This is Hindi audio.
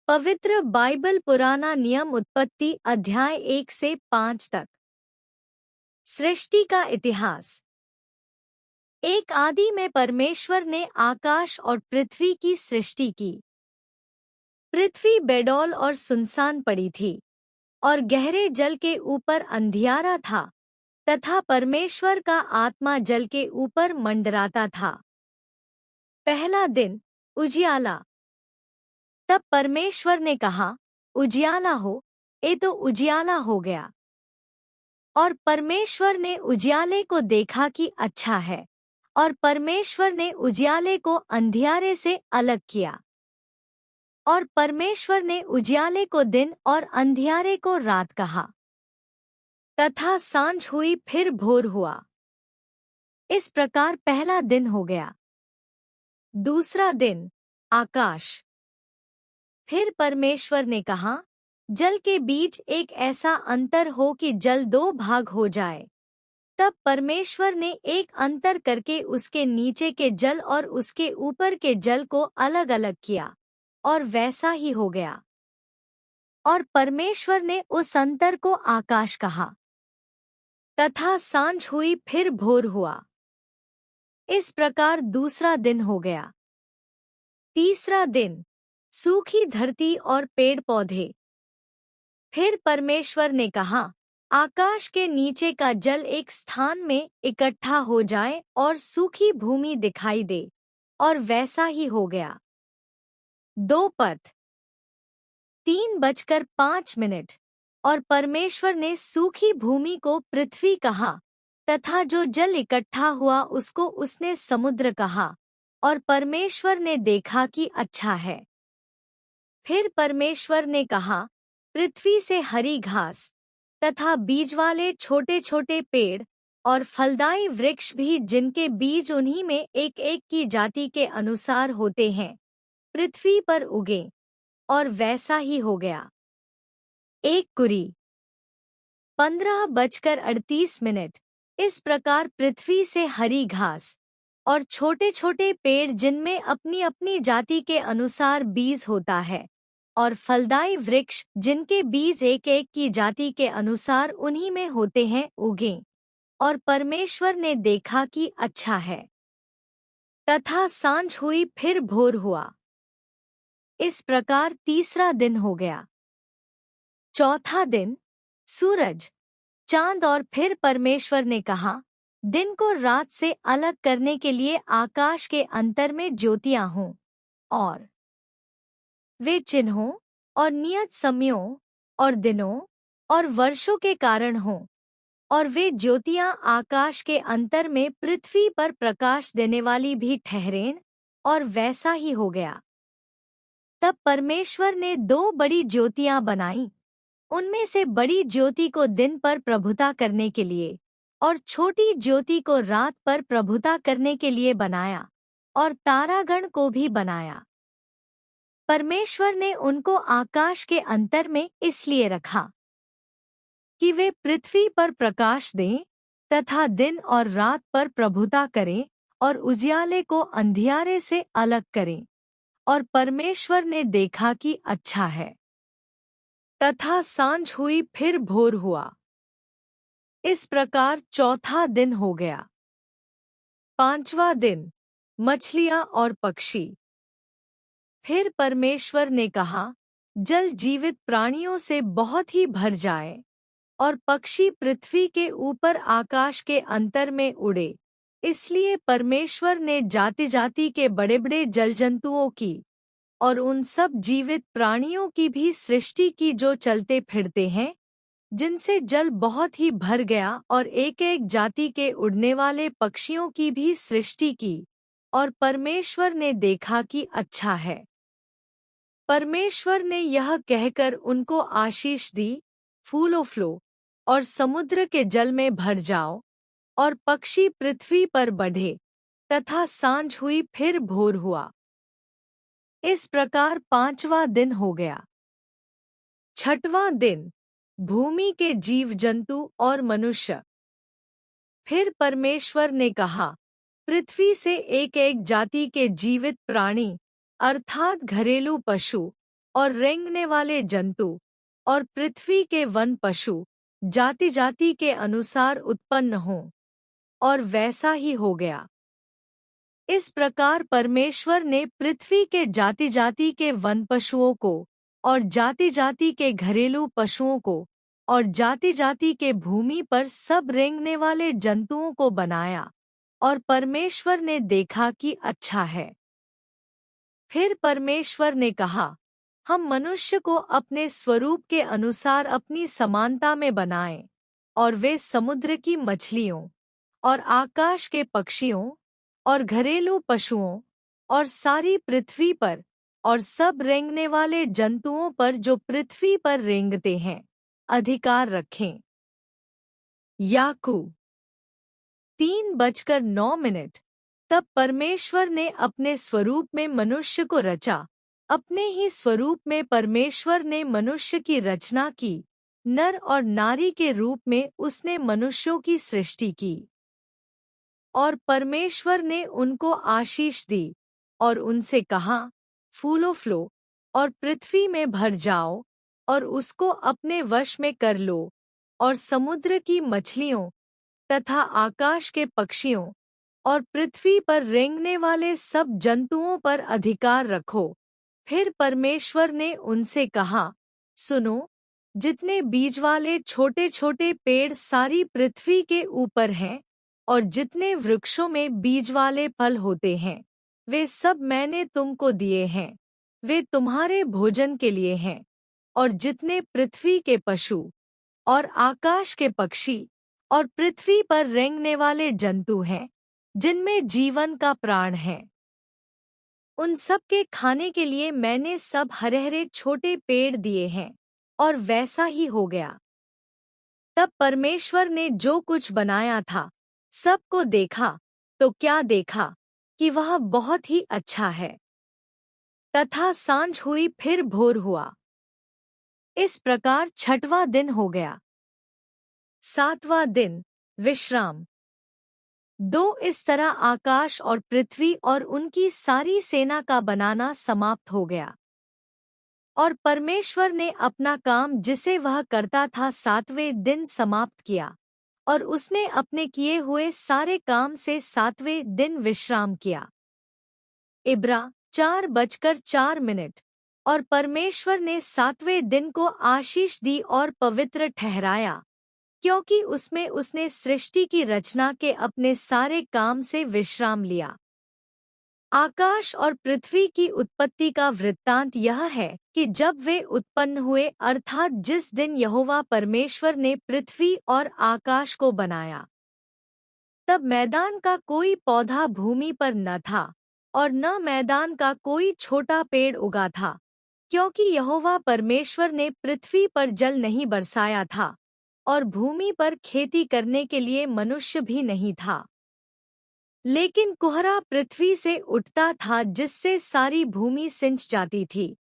पवित्र बाइबल पुराना नियम उत्पत्ति अध्याय 1 से 5 तक। सृष्टि का इतिहास। एक आदि में परमेश्वर ने आकाश और पृथ्वी की सृष्टि की। पृथ्वी बेडौल और सुनसान पड़ी थी और गहरे जल के ऊपर अंधियारा था तथा परमेश्वर का आत्मा जल के ऊपर मंडराता था। पहला दिन उजियाला। तब परमेश्वर ने कहा, उजियाला हो। ये तो उजियाला हो गया। और परमेश्वर ने उजियाले को देखा कि अच्छा है, और परमेश्वर ने उजियाले को अंधियारे से अलग किया। और परमेश्वर ने उजियाले को दिन और अंधियारे को रात कहा। तथा सांझ हुई फिर भोर हुआ। इस प्रकार पहला दिन हो गया। दूसरा दिन आकाश। फिर परमेश्वर ने कहा, जल के बीच एक ऐसा अंतर हो कि जल दो भाग हो जाए। तब परमेश्वर ने एक अंतर करके उसके नीचे के जल और उसके ऊपर के जल को अलग अलग किया, और वैसा ही हो गया। और परमेश्वर ने उस अंतर को आकाश कहा। तथा सांझ हुई फिर भोर हुआ। इस प्रकार दूसरा दिन हो गया। तीसरा दिन सूखी धरती और पेड़ पौधे। फिर परमेश्वर ने कहा, आकाश के नीचे का जल एक स्थान में इकट्ठा हो जाए और सूखी भूमि दिखाई दे, और वैसा ही हो गया। 3:05 और परमेश्वर ने सूखी भूमि को पृथ्वी कहा, तथा जो जल इकट्ठा हुआ उसको उसने समुद्र कहा, और परमेश्वर ने देखा कि अच्छा है। फिर परमेश्वर ने कहा, पृथ्वी से हरी घास तथा बीज वाले छोटे छोटे पेड़ और फलदायी वृक्ष भी, जिनके बीज उन्हीं में एक एक की जाति के अनुसार होते हैं, पृथ्वी पर उगे, और वैसा ही हो गया। 1 कुरी 15:38। इस प्रकार पृथ्वी से हरी घास और छोटे छोटे पेड़, जिनमें अपनी अपनी जाति के अनुसार बीज होता है, और फलदायी वृक्ष, जिनके बीज एक एक की जाति के अनुसार उन्हीं में होते हैं, उगे, और परमेश्वर ने देखा कि अच्छा है। तथा सांझ हुई फिर भोर हुआ। इस प्रकार तीसरा दिन हो गया। चौथा दिन सूरज, चांद। और फिर परमेश्वर ने कहा, दिन को रात से अलग करने के लिए आकाश के अंतर में ज्योतियां हों, और वे चिन्हों और नियत समयों और दिनों और वर्षों के कारण हों, और वे ज्योतियां आकाश के अंतर में पृथ्वी पर प्रकाश देने वाली भी ठहरें, और वैसा ही हो गया। तब परमेश्वर ने 2 बड़ी ज्योतियां बनाईं। उनमें से बड़ी ज्योति को दिन पर प्रभुता करने के लिए, और छोटी ज्योति को रात पर प्रभुता करने के लिए बनाया, और तारागण को भी बनाया। परमेश्वर ने उनको आकाश के अंतर में इसलिए रखा कि वे पृथ्वी पर प्रकाश दें तथा दिन और रात पर प्रभुता करें, और उजियाले को अंधियारे से अलग करें। और परमेश्वर ने देखा कि अच्छा है। तथा सांझ हुई फिर भोर हुआ। इस प्रकार चौथा दिन हो गया। 5वां दिन मछलियां और पक्षी। फिर परमेश्वर ने कहा, जल जीवित प्राणियों से बहुत ही भर जाए, और पक्षी पृथ्वी के ऊपर आकाश के अंतर में उड़े। इसलिए परमेश्वर ने जाति जाति के बड़े बड़े जल जंतुओं की और उन सब जीवित प्राणियों की भी सृष्टि की, जो चलते फिरते हैं, जिनसे जल बहुत ही भर गया, और एक एक जाति के उड़ने वाले पक्षियों की भी सृष्टि की, और परमेश्वर ने देखा कि अच्छा है। परमेश्वर ने यह कहकर उनको आशीष दी, फूलो फलो और समुद्र के जल में भर जाओ, और पक्षी पृथ्वी पर बढ़े। तथा सांझ हुई फिर भोर हुआ। इस प्रकार 5वां दिन हो गया। 6वां दिन भूमि के जीव जंतु और मनुष्य। फिर परमेश्वर ने कहा, पृथ्वी से एक एक जाति के जीवित प्राणी, अर्थात घरेलू पशु और रेंगने वाले जंतु और पृथ्वी के वन पशु जाति जाति के अनुसार उत्पन्न हों। और वैसा ही हो गया। इस प्रकार परमेश्वर ने पृथ्वी के जाति जाति के वन पशुओं को और जाति जाति के घरेलू पशुओं को और जाति जाति के भूमि पर सब रेंगने वाले जंतुओं को बनाया, और परमेश्वर ने देखा कि अच्छा है। फिर परमेश्वर ने कहा, हम मनुष्य को अपने स्वरूप के अनुसार अपनी समानता में बनाएं, और वे समुद्र की मछलियों और आकाश के पक्षियों और घरेलू पशुओं और सारी पृथ्वी पर और सब रेंगने वाले जंतुओं पर जो पृथ्वी पर रेंगते हैं अधिकार रखें। याकूब 3:09। तब परमेश्वर ने अपने स्वरूप में मनुष्य को रचा, अपने ही स्वरूप में परमेश्वर ने मनुष्य की रचना की, नर और नारी के रूप में उसने मनुष्यों की सृष्टि की। और परमेश्वर ने उनको आशीष दी और उनसे कहा, फूलो फलो और पृथ्वी में भर जाओ और उसको अपने वश में कर लो, और समुद्र की मछलियों तथा आकाश के पक्षियों और पृथ्वी पर रेंगने वाले सब जंतुओं पर अधिकार रखो। फिर परमेश्वर ने उनसे कहा, सुनो, जितने बीज वाले छोटे छोटे पेड़ सारी पृथ्वी के ऊपर हैं और जितने वृक्षों में बीज वाले फल होते हैं, वे सब मैंने तुमको दिए हैं, वे तुम्हारे भोजन के लिए हैं। और जितने पृथ्वी के पशु और आकाश के पक्षी और पृथ्वी पर रेंगने वाले जंतु हैं, जिनमें जीवन का प्राण है, उन सब के खाने के लिए मैंने सब हरे-हरे छोटे पेड़ दिए हैं। और वैसा ही हो गया। तब परमेश्वर ने जो कुछ बनाया था सबको देखा, तो क्या देखा कि वह बहुत ही अच्छा है। तथा सांझ हुई, फिर भोर हुआ। इस प्रकार 6वां दिन हो गया। 7वां दिन विश्राम। 2 इस तरह आकाश और पृथ्वी और उनकी सारी सेना का बनाना समाप्त हो गया। और परमेश्वर ने अपना काम जिसे वह करता था 7वें दिन समाप्त किया, और उसने अपने किए हुए सारे काम से 7वें दिन विश्राम किया। इब्रा 4:04। और परमेश्वर ने 7वें दिन को आशीष दी और पवित्र ठहराया, क्योंकि उसमें उसने सृष्टि की रचना के अपने सारे काम से विश्राम लिया। आकाश और पृथ्वी की उत्पत्ति का वृत्तांत यह है कि जब वे उत्पन्न हुए, अर्थात जिस दिन यहोवा परमेश्वर ने पृथ्वी और आकाश को बनाया, तब मैदान का कोई पौधा भूमि पर न था और न मैदान का कोई छोटा पेड़ उगा था, क्योंकि यहोवा परमेश्वर ने पृथ्वी पर जल नहीं बरसाया था और भूमि पर खेती करने के लिए मनुष्य भी नहीं था। लेकिन कुहरा पृथ्वी से उठता था, जिससे सारी भूमि सिंच जाती थी।